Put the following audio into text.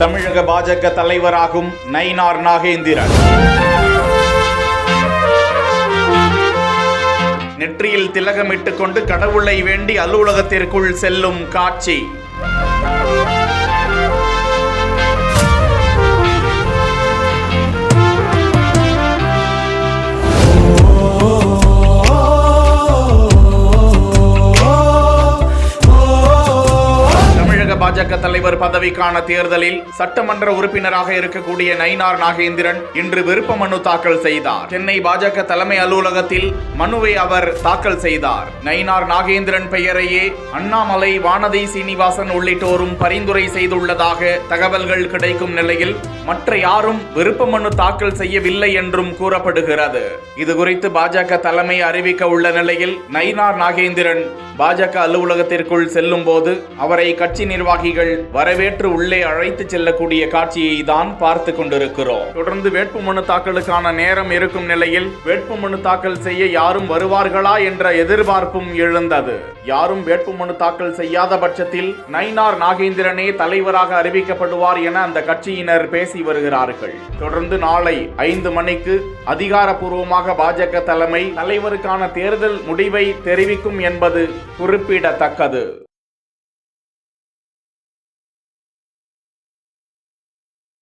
தமிழக பாஜக தலைவராகும் நயினார் நாகேந்திரன் நெற்றியில் திலகமிட்டுக் கொண்டு கடவுளை வேண்டி அலுவலகத்திற்குள் செல்லும் காட்சி. பாஜக தலைவர் பதவிக்கான தேர்தலில் சட்டமன்ற உறுப்பினராக இருக்கக்கூடிய நயினார் நாகேந்திரன் இன்று விருப்ப மனு தாக்கல் செய்தார். சென்னை பாஜக தலைமை அலுவலகத்தில் மனுவை அவர் தாக்கல் செய்தார். நயினார் நாகேந்திரன் பெயரையே அண்ணாமலை, வானதி சீனிவாசன் உள்ளிட்டோரும் பரிந்துரை செய்துள்ளதாக தகவல்கள் கிடைக்கும் நிலையில் மற்ற யாரும் விருப்ப மனு தாக்கல் செய்யவில்லை என்றும் கூறப்படுகிறது. இதுகுறித்து பாஜக தலைமை அறிவிக்க உள்ள நிலையில் நயினார் நாகேந்திரன் பாஜக அலுவலகத்திற்குள் செல்லும் போது அவரை கட்சி நிர்வாகிகள் வரவேற்று உள்ளே அழைத்து செல்லக்கூடிய காட்சியை தான் பார்த்து கொண்டிருக்கிறோம். தொடர்ந்து வேட்புமனு தாக்கலுக்கான நேரம் இருக்கும் நிலையில் வேட்புமனு தாக்கல் செய்ய யாரும் வருவார்களா என்ற எதிர்பார்ப்பும் எழுந்தது. யாரும் வேட்புமனு தாக்கல் செய்யாத பட்சத்தில் நயினார் நாகேந்திரனே தலைவராக அறிவிக்கப்படுவார் என அந்த கட்சியினர் பேசி வருகிறார்கள். தொடர்ந்து நாளை 5 மணிக்கு அதிகாரப்பூர்வமாக பாஜக தலைமை தலைவருக்கான தேர்தல் முடிவை தெரிவிக்கும் என்பது குறிப்பிடத்தக்கது.